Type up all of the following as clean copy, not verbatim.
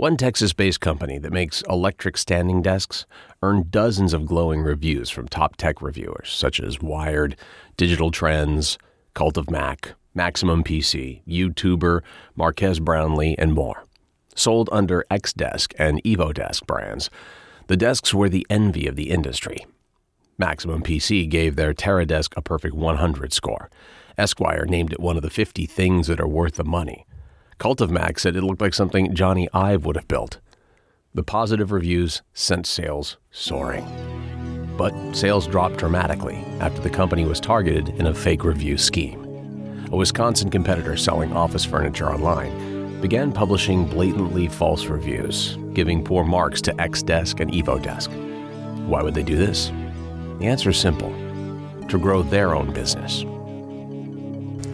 One Texas-based company that makes electric standing desks earned dozens of glowing reviews from top tech reviewers such as Wired, Digital Trends, Cult of Mac, Maximum PC, YouTuber, Marques Brownlee, and more. Sold under Xdesk and EvoDesk brands, the desks were the envy of the industry. Maximum PC gave their TerraDesk a perfect 100 score. Esquire named it one of the 50 things that are worth the money. Cult of Mac said it looked like something Johnny Ive would have built. The positive reviews sent sales soaring. But sales dropped dramatically after the company was targeted in a fake review scheme. A Wisconsin competitor selling office furniture online began publishing blatantly false reviews, giving poor marks to Xdesk and EvoDesk. Why would they do this? The answer is simple: to grow their own business.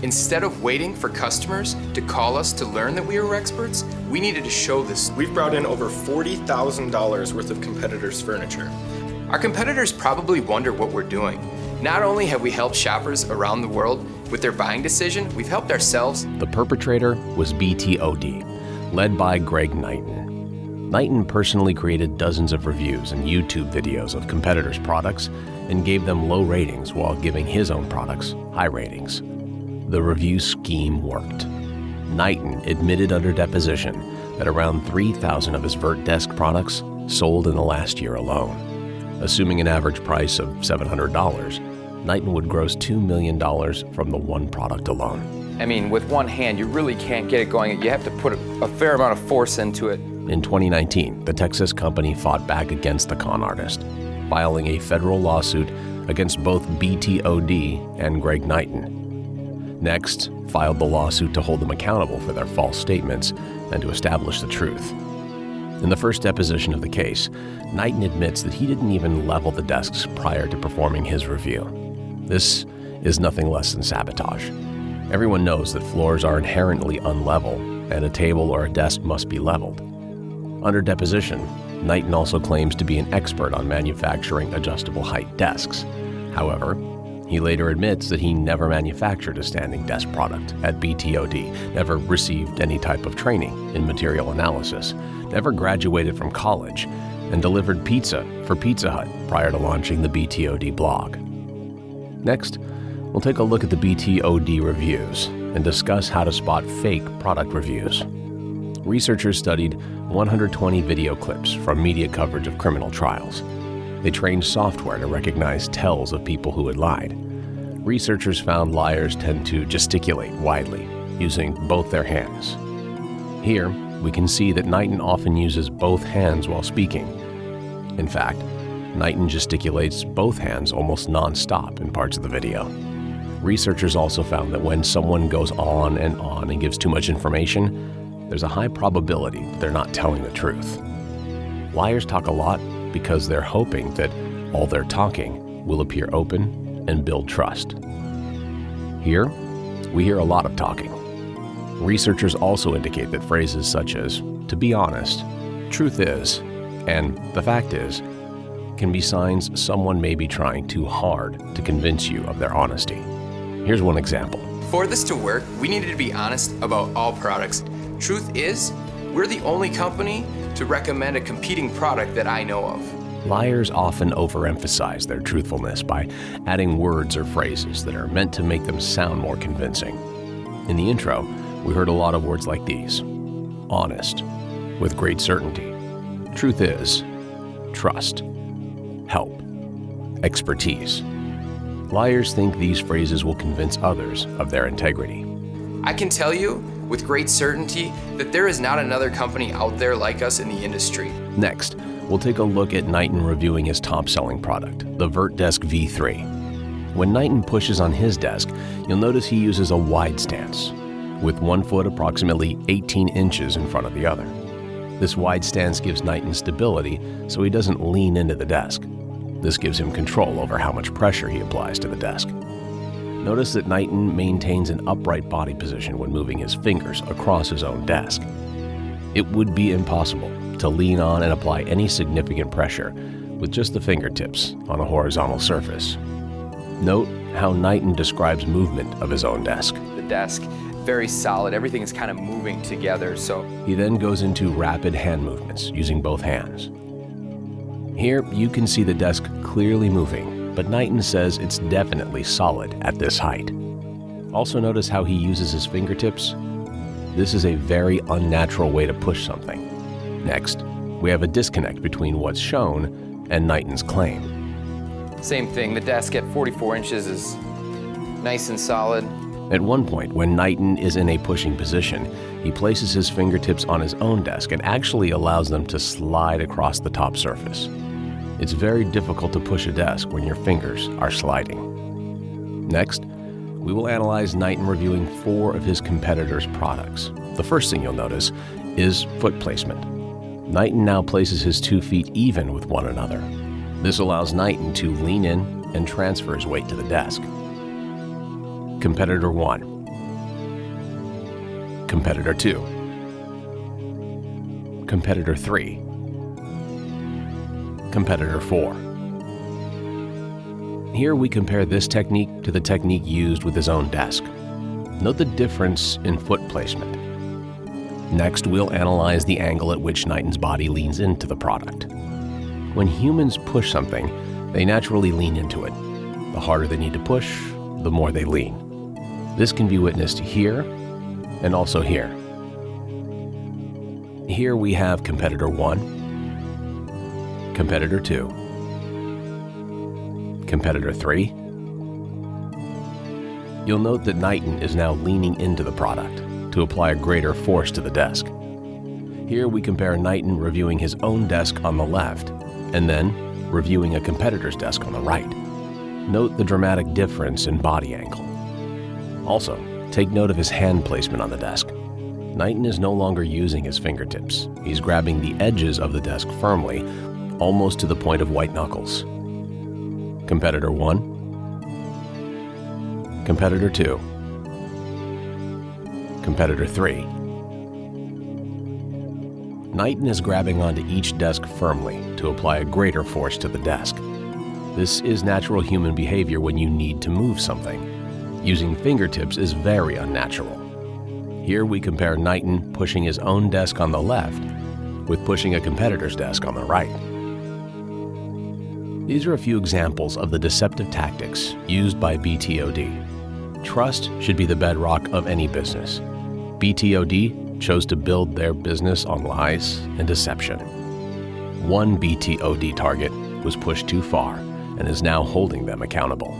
Instead of waiting for customers to call us to learn that we were experts, we needed to show this. We've brought in over $40,000 worth of competitors' furniture. Our competitors probably wonder what we're doing. Not only have we helped shoppers around the world with their buying decision, we've helped ourselves. The perpetrator was BTOD, led by Greg Knighton. Knighton personally created dozens of reviews and YouTube videos of competitors' products and gave them low ratings while giving his own products high ratings. The review scheme worked. Knighton admitted under deposition that around 3,000 of his VertDesk products sold in the last year alone. Assuming an average price of $700, Knighton would gross $2 million from the one product alone. I mean, with one hand, you really can't get it going. You have to put a fair amount of force into it. In 2019, the Texas company fought back against the con artist, filing a federal lawsuit against both BTOD and Greg Knighton. Next, filed the lawsuit to hold them accountable for their false statements and to establish the truth. In the first deposition of the case, Knighton admits that he didn't even level the desks prior to performing his review. This is nothing less than sabotage. Everyone knows that floors are inherently unlevel, and a table or a desk must be leveled. Under deposition, Knighton also claims to be an expert on manufacturing adjustable height desks. However, he later admits that he never manufactured a standing desk product at BTOD, never received any type of training in material analysis, never graduated from college, and delivered pizza for Pizza Hut prior to launching the BTOD blog. Next, we'll take a look at the BTOD reviews and discuss how to spot fake product reviews. Researchers studied 120 video clips from media coverage of criminal trials. They trained software to recognize tells of people who had lied. Researchers found liars tend to gesticulate widely, using both their hands. Here, we can see that Knighton often uses both hands while speaking. In fact, Knighton gesticulates both hands almost non-stop in parts of the video. Researchers also found that when someone goes on and gives too much information, there's a high probability that they're not telling the truth. Liars talk a lot because they're hoping that all their talking will appear open and build trust. Here, we hear a lot of talking. Researchers also indicate that phrases such as, "to be honest," "truth is," and "the fact is," can be signs someone may be trying too hard to convince you of their honesty. Here's one example. For this to work, we needed to be honest about all products. Truth is, we're the only company to recommend a competing product that I know of. Liars often overemphasize their truthfulness by adding words or phrases that are meant to make them sound more convincing. In the intro, we heard a lot of words like these: honest, with great certainty, truth is, trust, help, expertise. Liars think these phrases will convince others of their integrity. I can tell you with great certainty that there is not another company out there like us in the industry. Next, we'll take a look at Knighton reviewing his top-selling product, the VertDesk V3. When Knighton pushes on his desk, you'll notice he uses a wide stance, with one foot approximately 18 inches in front of the other. This wide stance gives Knighton stability so he doesn't lean into the desk. This gives him control over how much pressure he applies to the desk. Notice that Knighton maintains an upright body position when moving his fingers across his own desk. It would be impossible to lean on and apply any significant pressure with just the fingertips on a horizontal surface. Note how Knighton describes movement of his own desk. The desk, very solid. Everything is kind of moving together. So He then goes into rapid hand movements using both hands. Here, you can see the desk clearly moving, but Knighton says it's definitely solid at this height. Also notice how he uses his fingertips? This is a very unnatural way to push something. Next, we have a disconnect between what's shown and Knighton's claim. same thing, the desk at 44 inches is nice and solid. At one point, when Knighton is in a pushing position, he places his fingertips on his own desk and actually allows them to slide across the top surface. It's very difficult to push a desk when your fingers are sliding. Next, we will analyze Knighton reviewing 4 of his competitors' products. The first thing you'll notice is foot placement. Knighton now places his 2 feet even with one another. This allows Knighton to lean in and transfer his weight to the desk. Competitor 1. Competitor 2. Competitor 3. Competitor 4. Here we compare this technique to the technique used with his own desk. Note the difference in foot placement. Next, we'll analyze the angle at which Knighton's body leans into the product. When humans push something, they naturally lean into it. The harder they need to push, the more they lean. This can be witnessed here and also here. Here we have competitor 1, competitor 2, competitor 3. You'll note that Knighton is now leaning into the product to apply a greater force to the desk. Here we compare Knighton reviewing his own desk on the left and then reviewing a competitor's desk on the right. Note the dramatic difference in body angle. Also, take note of his hand placement on the desk. Knighton is no longer using his fingertips. He's grabbing the edges of the desk firmly, almost to the point of white knuckles. Competitor 1, competitor 2, competitor 3. Knighton is grabbing onto each desk firmly to apply a greater force to the desk. This is natural human behavior when you need to move something. Using fingertips is very unnatural. Here we compare Knighton pushing his own desk on the left with pushing a competitor's desk on the right. These are a few examples of the deceptive tactics used by BTOD. Trust should be the bedrock of any business. BTOD chose to build their business on lies and deception. One BTOD target was pushed too far and is now holding them accountable.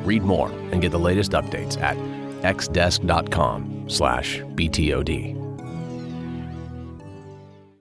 Read more and get the latest updates at xdesk.com/BTOD.